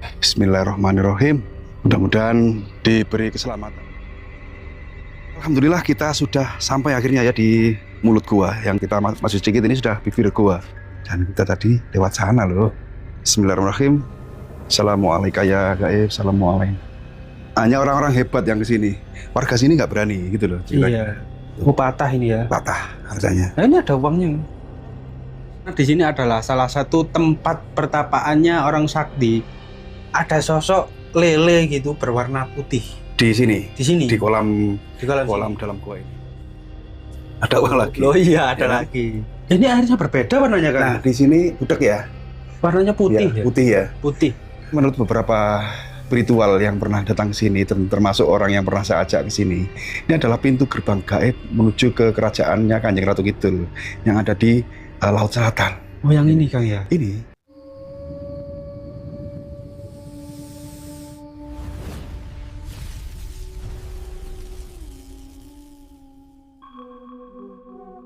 Bismillahirrahmanirrahim. Mudah-mudahan diberi keselamatan. Alhamdulillah kita sudah sampai akhirnya ya di mulut gua. Yang kita masuk sedikit ini sudah bibir gua. Dan kita tadi lewat sana loh. Bismillahirrahmanirrahim. Assalamualaikum ya gaib. Assalamualaikum. Hanya orang-orang hebat yang kesini. Warga sini nggak berani gitu loh. Iya. Oh, patah ini ya. Patah harganya. Nah, ini ada uangnya. Nah, di sini adalah salah satu tempat pertapaannya orang sakti. Ada sosok lele gitu berwarna putih. Di sini. Di sini. Di kolam kolam dalam gua ini. Ada uang lagi. Oh iya, ada Ya. lagi. Ini airnya berbeda warnanya kan? Nah, di sini budak ya. Warnanya putih ya? Putih ya. Putih. Menurut beberapa spiritual yang pernah datang ke sini, termasuk orang yang pernah saya ajak ke sini, ini adalah pintu gerbang gaib menuju ke kerajaannya Kanjeng Ratu Kidul yang ada di Laut Selatan. Oh, yang ini Kang ya? Ini.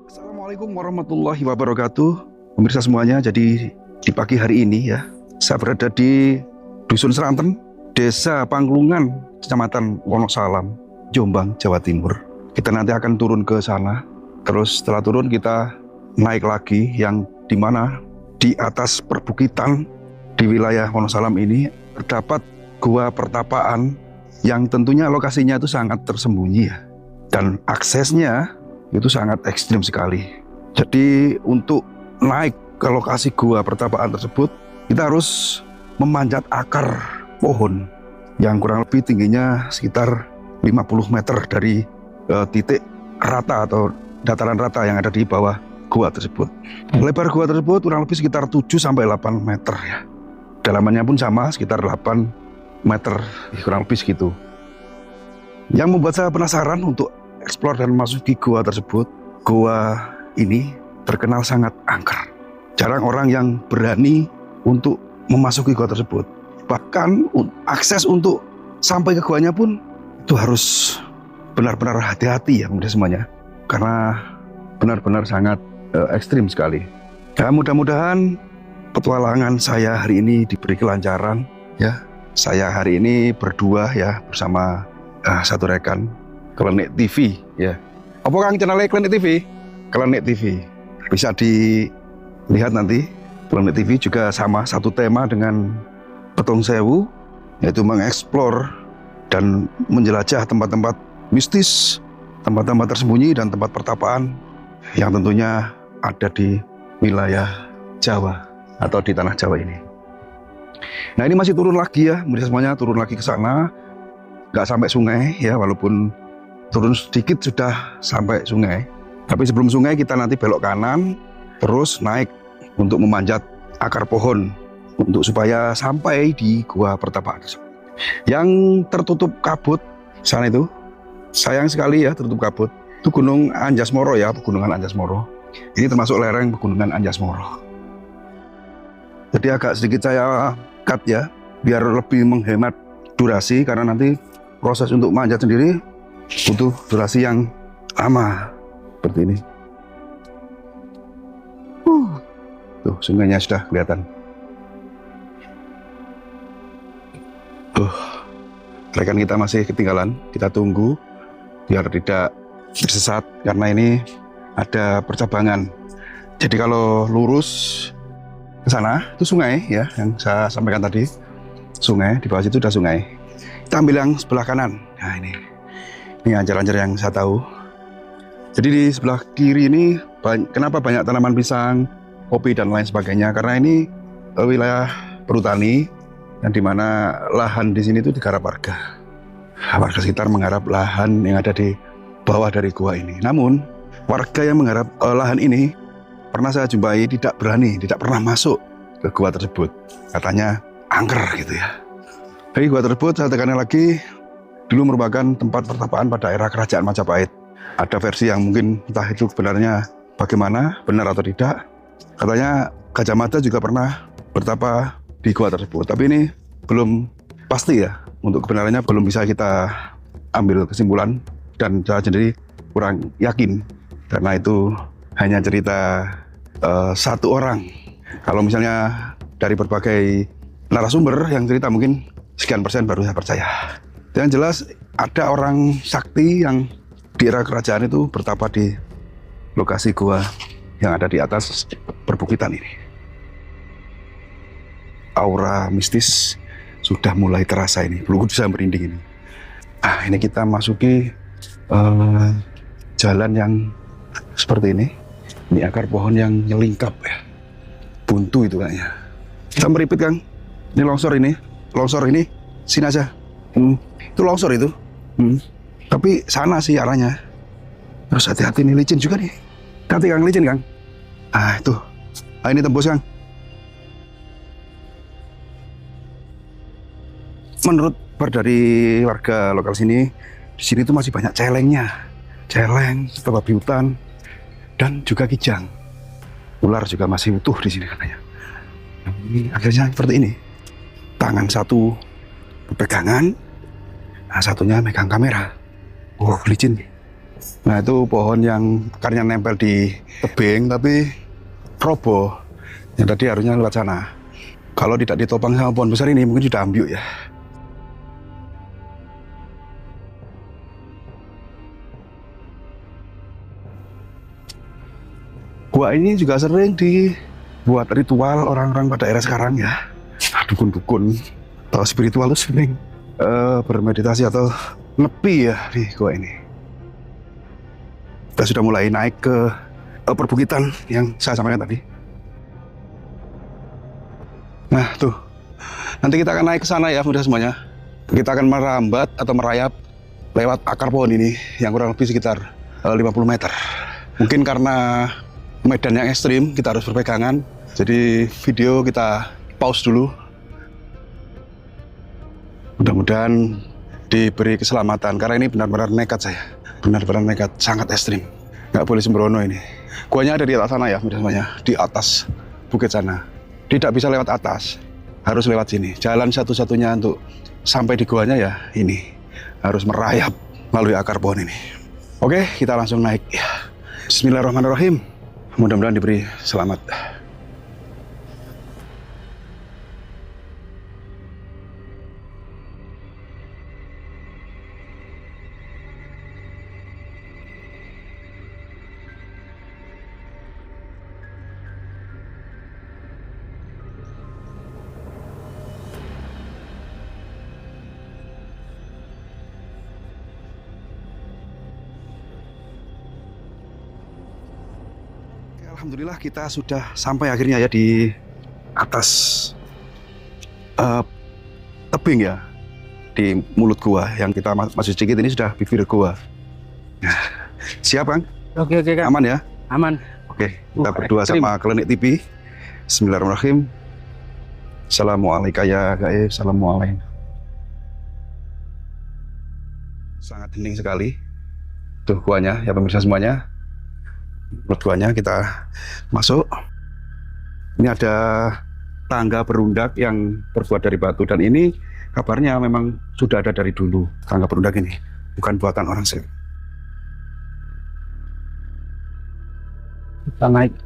Assalamualaikum warahmatullahi wabarakatuh. Pemirsa semuanya, jadi di pagi hari ini ya, saya berada di Dusun Seranten, Desa Pangklungan, Kecamatan Wonosalam, Jombang, Jawa Timur. Kita nanti akan turun ke sana. Terus setelah turun kita naik lagi yang dimana di atas perbukitan di wilayah Wonosalam ini terdapat gua pertapaan yang tentunya lokasinya itu sangat tersembunyi ya. Dan aksesnya itu sangat ekstrim sekali. Jadi untuk naik ke lokasi gua pertapaan tersebut, kita harus memanjat akar pohon yang kurang lebih tingginya sekitar 50 meter dari titik rata atau dataran rata yang ada di bawah gua tersebut. Lebar gua tersebut kurang lebih sekitar 7-8 meter ya. Dalamannya pun sama sekitar 8 meter, kurang lebih segitu. Yang membuat saya penasaran untuk eksplor dan masuk di gua tersebut. Gua ini terkenal sangat angker. Jarang orang yang berani untuk memasuki gua tersebut. Bahkan akses untuk sampai ke guanya pun itu harus benar-benar hati-hati ya semuanya. Karena benar-benar sangat ekstrim sekali. Dan mudah-mudahan petualangan saya hari ini diberi kelancaran ya. Saya hari ini berdua ya bersama satu rekan Klenik TV ya. Apa Kang channelnya Klenik TV? Klenik TV. Bisa dilihat nanti. Klenik TV juga sama satu tema dengan Petung Sewu, yaitu mengeksplor dan menjelajah tempat-tempat mistis, tempat-tempat tersembunyi dan tempat pertapaan yang tentunya ada di wilayah Jawa atau di tanah Jawa ini. Nah, ini masih turun lagi ya, semuanya turun lagi ke sana, nggak sampai sungai ya, walaupun turun sedikit sudah sampai sungai. Tapi sebelum sungai kita nanti belok kanan, terus naik untuk memanjat akar pohon untuk supaya sampai di gua pertapaan tersebut. Yang tertutup kabut sana itu, sayang sekali ya tertutup kabut. Itu Gunung Anjasmoro ya, Pegunungan Anjasmoro. Ini termasuk lereng Pegunungan Anjasmoro. Jadi agak sedikit saya cut ya, biar lebih menghemat durasi karena nanti proses untuk manjat sendiri butuh durasi yang lama seperti ini. Tuh sungainya sudah kelihatan. Rekan kita masih ketinggalan, kita tunggu biar tidak tersesat karena ini ada percabangan. Jadi kalau lurus ke sana itu sungai ya, yang saya sampaikan tadi, sungai di bawah situ udah sungai. Kita ambil yang sebelah kanan. Nah ini anjar-anjar yang saya tahu. Jadi di sebelah kiri ini kenapa banyak tanaman pisang, kopi dan lain sebagainya? Karena ini wilayah perhutani dan di mana lahan di sini itu digarap warga. Warga sekitar menggarap lahan yang ada di bawah dari gua ini. Namun warga yang menggarap lahan ini pernah saya jumpai tidak berani, tidak pernah masuk ke gua tersebut. Katanya angker gitu ya. Dari gua tersebut saya tekankan lagi, dulu merupakan tempat pertapaan pada era kerajaan Majapahit. Ada versi yang mungkin entah itu sebenarnya bagaimana, benar atau tidak. Katanya Gajah Mada juga pernah bertapa di gua tersebut. Tapi ini belum pasti ya, untuk kebenarannya belum bisa kita ambil kesimpulan dan saya sendiri kurang yakin karena itu hanya cerita satu orang. Kalau misalnya dari berbagai narasumber yang cerita mungkin sekian persen baru saya percaya. Yang jelas ada orang sakti yang di era kerajaan itu bertapa di lokasi gua yang ada di atas perbukitan ini. Aura mistis sudah mulai terasa ini, bulu kudus saya merinding ini. Ini kita masuki jalan yang seperti ini. Ini akar pohon yang nyelingkap ya, buntu itu kayaknya. Kita meripit Kang, ini longsor ini, sini aja. Itu longsor itu. Tapi sana sih arahnya. Terus hati-hati nih, licin juga nih. Hati Kang, licin Kang. Itu. Ini tembus Kang. Menurut dari warga lokal sini, di sini tuh masih banyak celengnya. Celeng, babi hutan, dan juga kijang. Ular juga masih utuh di sini katanya. Ini akhirnya seperti ini. Tangan satu pegangan, satunya megang kamera. Licin. Nah itu pohon yang akarnya nempel di tebing tapi roboh. Yang tadi harusnya lewat sana. Kalau tidak ditopang sama pohon besar ini mungkin sudah ambyuk ya. Gua ini juga sering dibuat ritual orang-orang pada era sekarang ya. Dukun-dukun atau spiritual itu sering bermeditasi atau nepi ya di gua ini. Kita sudah mulai naik ke perbukitan yang saya sampaikan tadi. Nah tuh, nanti kita akan naik ke sana ya mudah semuanya. Kita akan merambat atau merayap lewat akar pohon ini yang kurang lebih sekitar 50 meter. Mungkin karena medan yang ekstrim, kita harus berpegangan. Jadi video kita pause dulu. Mudah-mudahan diberi keselamatan, karena ini benar-benar nekat saya. Benar-benar nekat, sangat ekstrim. Nggak boleh sembrono ini. Guanya ada di atas sana ya, mudah semuanya. Di atas bukit sana. Tidak bisa lewat atas, harus lewat sini. Jalan satu-satunya untuk sampai di guanya ya ini. Harus merayap melalui akar pohon ini. Oke, kita langsung naik ya. Bismillahirrahmanirrahim. Mudah-mudahan diberi selamat. Alhamdulillah kita sudah sampai akhirnya ya di atas tebing ya, di mulut gua yang kita masuk sedikit ini sudah bibir gua. Siap Kang? Oke Kang. Aman ya? Aman. Oke, kita berdua sama Klinik TV. Bismillahirrahmanirrahim. Assalamualaikum ya gaib. Assalamualaikum. Sangat hening sekali. Tuh guanya ya pemirsa semuanya. Menurut guanya kita masuk. Ini ada tangga berundak yang terbuat dari batu, dan ini kabarnya memang sudah ada dari dulu. Tangga berundak ini bukan buatan orang sih. Kita naik.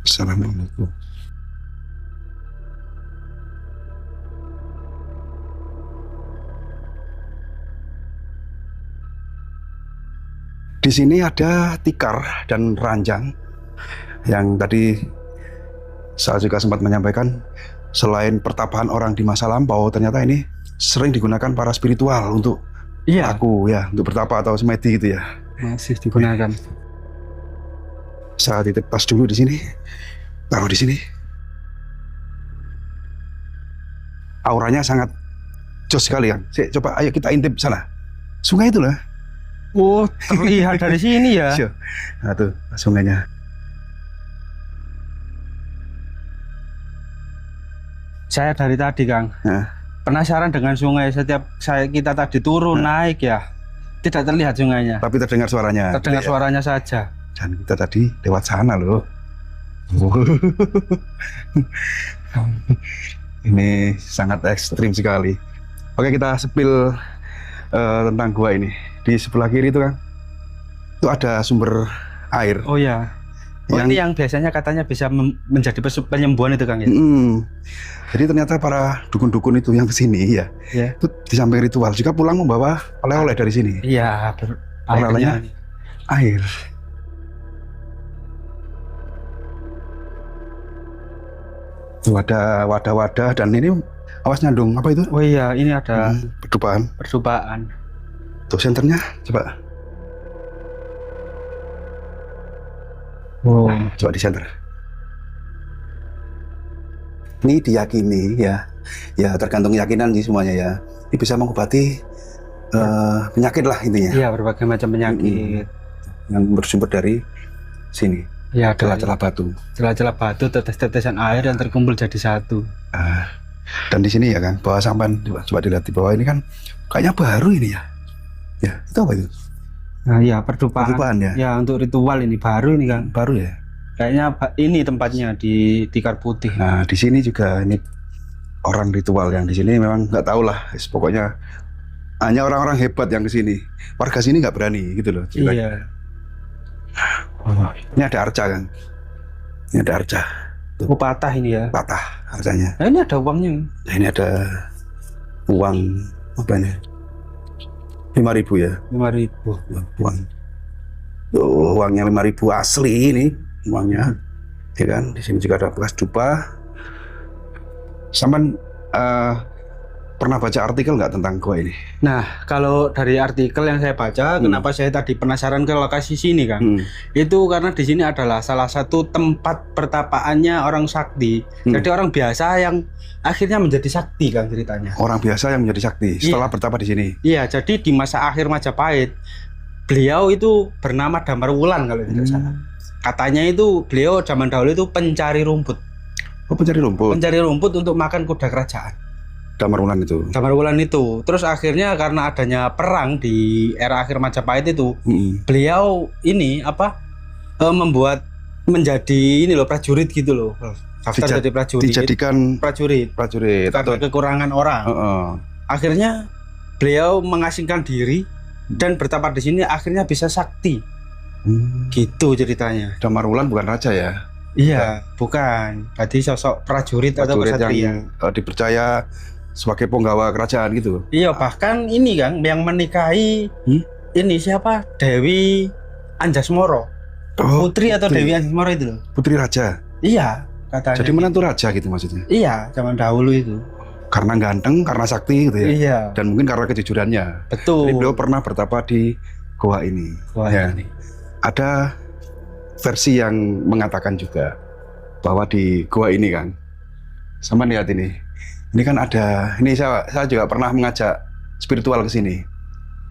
Assalamualaikum. Di sini ada tikar dan ranjang yang tadi saya juga sempat menyampaikan, selain pertapaan orang di masa lampau, ternyata ini sering digunakan para spiritual untuk aku ya, untuk bertapa atau semedi gitu ya. Masih digunakan. Saya titip tas dulu di sini, taruh di sini. Auranya sangat jos sekali kan. Coba ayo kita intip sana. Sungai itu lah. Oh, terlihat dari sini ya. Nah tuh sungainya. Saya dari tadi Kang, penasaran dengan sungai. Setiap kita tadi turun naik ya, tidak terlihat sungainya. Tapi terdengar suaranya. Terdengar suaranya saja. Dan kita tadi lewat sana loh. Ini sangat ekstrim sekali. Oke, kita sepil tentang gua ini. Di sebelah kiri itu Kang, itu ada sumber air. Oh ya. Oh, ini yang biasanya katanya bisa menjadi penyembuhan itu Kang ya? Jadi ternyata para dukun-dukun itu yang kesini ya, itu di samping ritual juga pulang membawa oleh-oleh dari sini. Iya, oleh-olehnya air. Tuh ada wadah-wadah dan ini awas nyandung apa itu? Oh iya, ini ada perdupaan. Tuh senternya coba. Coba di center. Ini diyakini ya tergantung keyakinan sih semuanya ya. Ini bisa mengobati penyakit lah intinya. Iya, berbagai macam penyakit yang bersumber dari sini. Ya, celah-celah batu. Celah-celah batu, tetes-tetesan air yang terkumpul jadi satu. Dan di sini ya kan, bawah sampan coba dilihat di bawah ini kan kayaknya baru ini ya. Ya, itu apa itu? Nah, ya perdupaan ya. Ya, untuk ritual ini baru ini kan. Baru ya. Kayaknya ini tempatnya di Tikar Putih. Nah, di sini juga ini orang ritual yang di sini memang nggak tahu lah, pokoknya hanya orang-orang hebat yang ke sini. Warga sini nggak berani gitu loh. Iya. Ini ada arca kan? Ini ada arca. Oh, patah ini ya? Patah arcanya. Nah, ini ada uangnya. Nah, ini ada uang apa ini? 5.000 ya? 5.000. Uang. Uangnya 5.000 asli ini uangnya. Ya kan? Di sini juga ada bekas dupa. Sampai pernah baca artikel nggak tentang gua ini? Nah, kalau dari artikel yang saya baca, kenapa saya tadi penasaran ke lokasi sini kan? Itu karena di sini adalah salah satu tempat pertapaannya orang sakti. Jadi orang biasa yang akhirnya menjadi sakti kan ceritanya. Orang biasa yang menjadi sakti setelah bertapa di sini. Iya, jadi di masa akhir Majapahit, beliau itu bernama Damar Wulan kalau tidak salah. Katanya itu beliau zaman dahulu itu pencari rumput. Oh, pencari rumput. Pencari rumput untuk makan kuda kerajaan. Damar Wulan itu. Damar Wulan itu. Terus akhirnya karena adanya perang di era akhir Majapahit itu, beliau ini membuat menjadi ini loh prajurit gitu loh. Daftar jadi prajurit. Dijadikan prajurit. Karena kekurangan orang. Akhirnya beliau mengasingkan diri dan bertapa di sini akhirnya bisa sakti. Gitu ceritanya. Damar Wulan bukan raja ya? Iya, bukan. Berarti sosok prajurit atau ksatria yang dipercaya sebagai penggawa kerajaan gitu. Iya, bahkan ini kan yang menikahi ini siapa? Dewi Anjasmoro. Putri atau Dewi Anjasmoro itu loh. Putri raja. Iya, katanya. Jadi menantu raja gitu maksudnya. Iya, zaman dahulu itu. Karena ganteng, karena sakti gitu ya. Iya. Dan mungkin karena kejujurannya. Betul. Jadi beliau pernah bertapa di goa ini. Ini. Ada versi yang mengatakan juga bahwa di goa ini kan, sama lihat ini kan ada, ini saya juga pernah mengajak spiritual ke sini.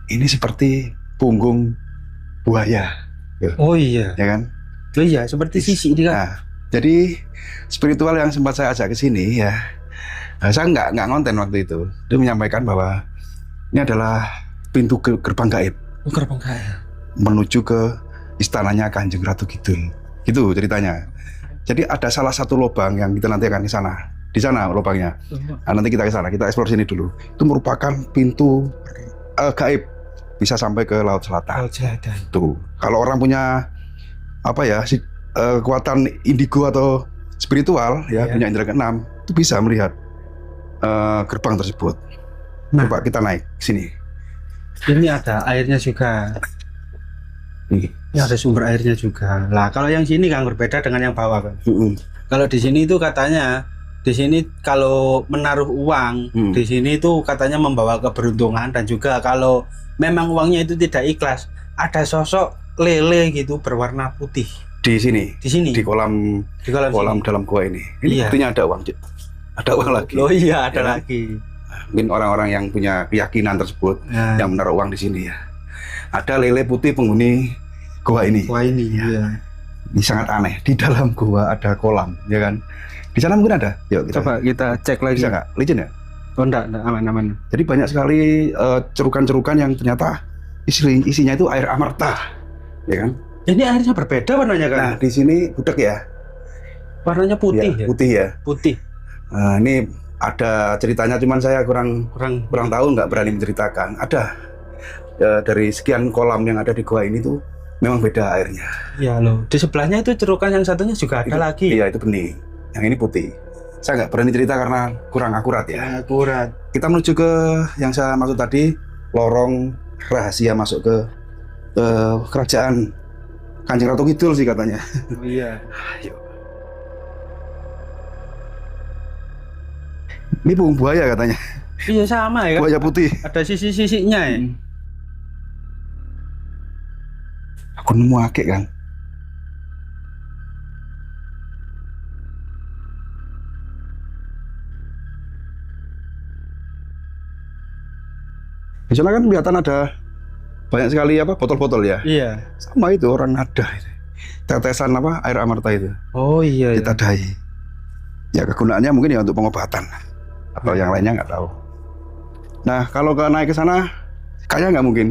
Ini seperti punggung buaya. Oh iya. Ya kan? Oh iya, seperti sisi ini kan. Nah, jadi spiritual yang sempat saya ajak ke sini ya, saya nggak ngonten waktu itu. Dia menyampaikan bahwa ini adalah pintu gerbang gaib. Oh, gerbang gaib. Menuju ke istananya Kanjeng Ratu Kidul. Gitu ceritanya. Jadi ada salah satu lubang yang kita nanti akan ke sana. Di sana lubangnya. Nah, nanti kita ke sana, kita eksplor sini dulu. Itu merupakan pintu gaib, bisa sampai ke Laut Selatan. Laut Selatan. Tuh. Kalau orang punya kekuatan indigo atau spiritual ya, punya indera keenam, itu bisa melihat gerbang tersebut. Nah, coba kita naik sini. Ini ada airnya juga. Ini ada sumber airnya juga. Lah, kalau yang sini kan berbeda dengan yang bawah kan. Kalau di sini itu katanya, di sini kalau menaruh uang, di sini itu katanya membawa keberuntungan, dan juga kalau memang uangnya itu tidak ikhlas, ada sosok lele gitu berwarna putih. Di sini. Di kolam dalam gua ini. Ini buktinya ada uang. Ada uang lagi. Oh iya, ada lagi. Mungkin orang-orang yang punya keyakinan tersebut yang menaruh uang di sini ya. Ada lele putih penghuni gua ini. Ya. Ini sangat aneh. Di dalam gua ada kolam, ya kan? Di sana mungkin ada. Yuk coba kita cek lagi. Bisa nggak? Licin ya? Oh enggak, aman. Jadi banyak sekali cerukan-cerukan yang ternyata isinya itu air amerta, ya kan? Ini airnya berbeda warnanya kan? Nah, di sini budak ya. Warnanya putih ya? Putih ya. Putih. Nah, ini ada ceritanya, cuman saya kurang tahu, nggak berani menceritakan. Ada dari sekian kolam yang ada di gua ini tuh memang beda airnya. Iya loh. Di sebelahnya itu cerukan yang satunya juga ada lagi. Iya, itu bening. Yang ini putih. Saya nggak berani cerita karena kurang akurat ya. Akurat. Kita menuju ke yang saya maksud tadi, lorong rahasia masuk ke kerajaan Kanjeng Ratu Kidul sih katanya. Oh, iya. Ayo. Ini burung buaya katanya. Iya sama ya kan. Buaya putih. Ada sisi-sisinya ya. Aku nemu akik kan. Di sana kan kelihatan ada banyak sekali apa botol-botol ya. Iya. Sama itu orang ada itu. Tetesan apa air amerta itu Oh iya. Iya. ditadai. Ya kegunaannya mungkin ya untuk pengobatan atau yang lainnya nggak tahu. Nah kalau naik ke sana kayaknya nggak mungkin.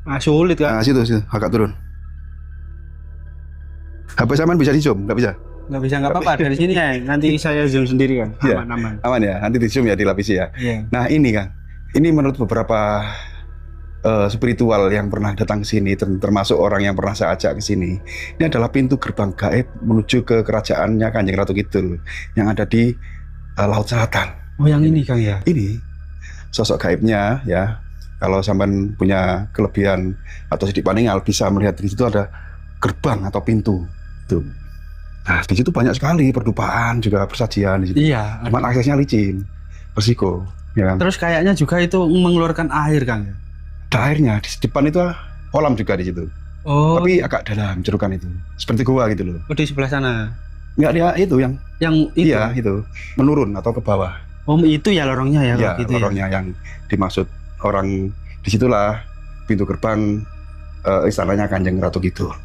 Ah, sulit kan. Nah situ agak turun. HP zaman bisa di zoom nggak bisa? Nggak bisa nggak apa-apa dari sini ya. Nanti saya zoom sendiri kan. Iya. Aman-aman. Aman ya, nanti di zoom ya dilapisi ya. Iya. Nah ini kan, ini menurut beberapa spiritual yang pernah datang ke sini, termasuk orang yang pernah saya ajak ke sini. Ini adalah pintu gerbang gaib menuju ke kerajaannya Kanjeng Ratu Kidul yang ada di Laut Selatan. Oh yang ini Kang ya? Ini sosok gaibnya ya. Kalau sampean punya kelebihan atau sidik paningal bisa melihat di situ ada gerbang atau pintu. Tuh. Nah di situ banyak sekali perdupaan juga persajian di situ. Iya. Cuman aksesnya licin, resiko. Ya kan? Terus kayaknya juga itu mengeluarkan air Kang ya? Ada airnya di depan itu kolam juga di situ. Oh. Tapi agak dalam cerukan itu, seperti gua gitu loh. Oh di sebelah sana. Nggak dia itu yang itu. iya itu menurun atau ke bawah. Oh itu ya lorongnya ya? Ya Gitu lorongnya yang dimaksud orang disitulah pintu gerbang istananya Kanjeng Ratu Kidul.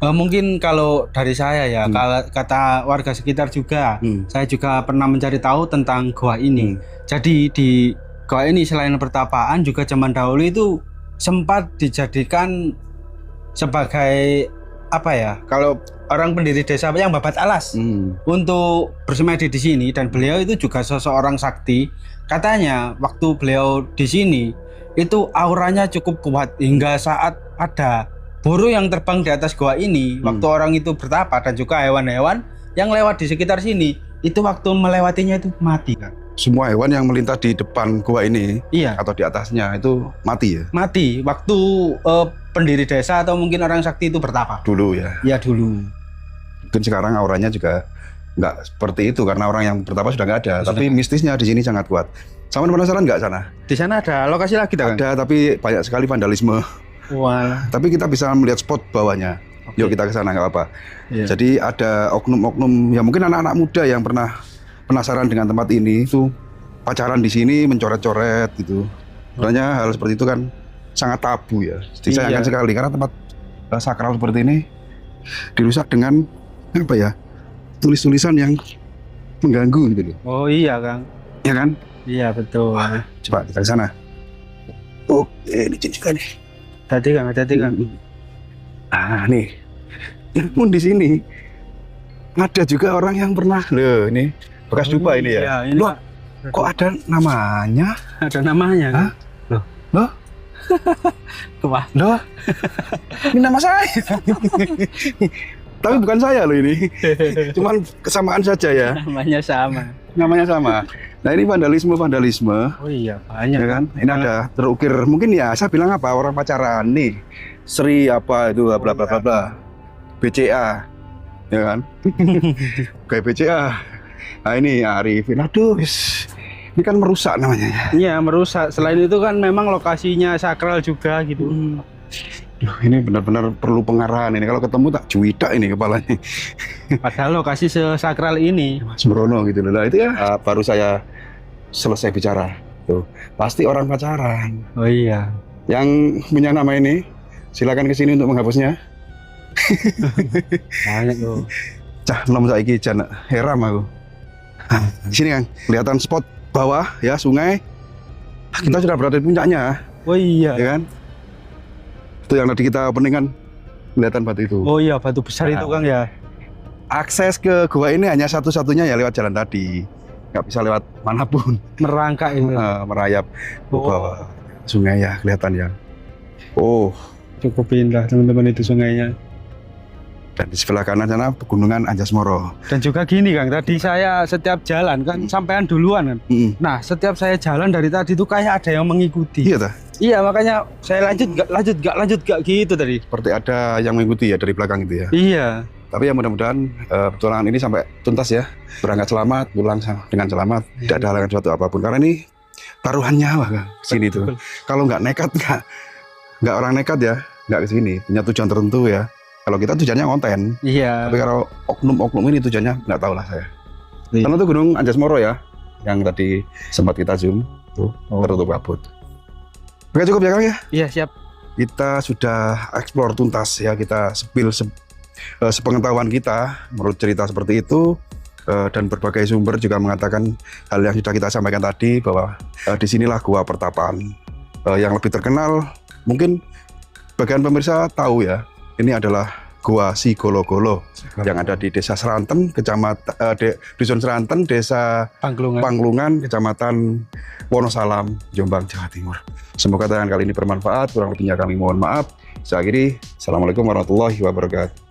Mungkin kalau dari saya ya, kalau kata warga sekitar juga, saya juga pernah mencari tahu tentang goa ini. Jadi di goa ini selain pertapaan juga zaman dahulu itu sempat dijadikan sebagai apa ya? Kalau orang pendiri desa yang babat alas untuk bersemedi di sini, dan beliau itu juga seseorang sakti. Katanya waktu beliau di sini itu auranya cukup kuat hingga saat ada burung yang terbang di atas goa ini, waktu orang itu bertapa dan juga hewan-hewan yang lewat di sekitar sini, itu waktu melewatinya itu mati kan? Semua hewan yang melintas di depan goa ini, iya, atau di atasnya itu mati ya? Mati waktu pendiri desa atau mungkin orang sakti itu bertapa. Dulu ya? Iya dulu. Mungkin sekarang auranya juga nggak seperti itu karena orang yang bertapa sudah nggak ada. Tapi mistisnya di sini sangat kuat. Sama penasaran nggak sana? Di sana ada lokasi lagi tak? Ada, tapi banyak sekali vandalisme. Wah. Tapi kita bisa melihat spot bawahnya. Yuk kita ke sana nggak apa-apa. Iya. Jadi ada oknum-oknum ya mungkin anak-anak muda yang pernah penasaran dengan tempat ini itu pacaran di sini mencoret-coret gitu. Sebenarnya hal seperti itu kan sangat tabu ya. Disayangkan sekali karena tempat sakral seperti ini dirusak dengan apa ya? Tulis-tulisan yang mengganggu gitu loh. Oh iya Kang. Ya kan? Iya betul. Wah, coba kita ke sana. Oke, ini juga nih. Hati Kang. Ah nih, namun di sini ada juga orang yang pernah loh ini bekas dupa ini ya. Iya, ini Loh, kok ada namanya? Ada namanya kan? Loh, Wah. loh, ini nama saya. Tapi bukan saya loh ini, cuman kesamaan saja ya. Namanya sama. Namanya sama. Nah ini vandalisme. Oh iya banyak Ya kan? Ini ada terukir mungkin ya saya bilang apa orang pacaran nih Sri apa itu bla bla bla bla BCA ya kan kayak BCA. Nah ini Arifin aduh ini kan merusak namanya ya. Iya merusak. Selain itu kan memang lokasinya sakral juga gitu. Duh, ini benar-benar perlu pengarahan ini kalau ketemu tak cuidak ini kepalanya. Padahal lokasi sesakral ini Sembrono gitu loh. Nah itu ya baru saya selesai bicara tuh pasti orang pacaran. Oh iya. Yang punya nama ini silakan ke sini untuk menghapusnya. Banyak tuh. Cah, nom saiki jan heram aku. Di sini Kang, kelihatan spot bawah ya sungai. Kita sudah berada di puncaknya, Oh iya. ya kan? Itu yang tadi kita opening kan kelihatan batu itu. Oh iya batu besar itu Kang ya. Akses ke gua ini hanya satu-satunya ya lewat jalan tadi. Nggak bisa lewat manapun. Merangkak ini. Merayap ke bawah sungai ya kelihatan ya. Oh, Cukup indah teman-teman itu sungainya. dan di sebelah kanan sana pegunungan Anjasmara. Dan juga gini Kang, tadi saya setiap jalan kan sampean duluan kan. Nah, setiap saya jalan dari tadi itu kayak ada yang mengikuti. Iya, Iya, makanya saya lanjut gak gitu tadi. seperti ada yang mengikuti ya dari belakang itu ya. Iya. Tapi ya mudah-mudahan petualangan ini sampai tuntas ya. Berangkat selamat, pulang dengan selamat, tidak ada halangan suatu apapun. Karena ini taruhan nyawa kan sini tuh. Kalau nggak nekat, nggak orang nekat ya, nggak ke sini. Punya tujuan tertentu ya. Kalau kita tujuannya konten. Iya. Tapi kalau oknum-oknum ini tujuannya nggak tahu lah saya. Iya. Karena itu Gunung Anjasmara ya, yang tadi sempat kita zoom, tuh tertutup kabut. Oke, cukup ya Kang ya. Iya, siap. Kita sudah eksplor tuntas ya, kita spill sepengetahuan kita menurut cerita seperti itu, dan berbagai sumber juga mengatakan hal yang sudah kita sampaikan tadi, bahwa disinilah gua pertapaan yang lebih terkenal. Mungkin bagian pemirsa tahu ya, ini adalah gua Si Golo-Golo yang ada di Desa Seranten, Dusun Seranten, Desa Panglungan, Kecamatan Wonosalam, Jombang, Jawa Timur. Semoga tayangan kali ini bermanfaat. Kurang lebihnya kami mohon maaf. Saya akhiri. Assalamualaikum warahmatullahi wabarakatuh.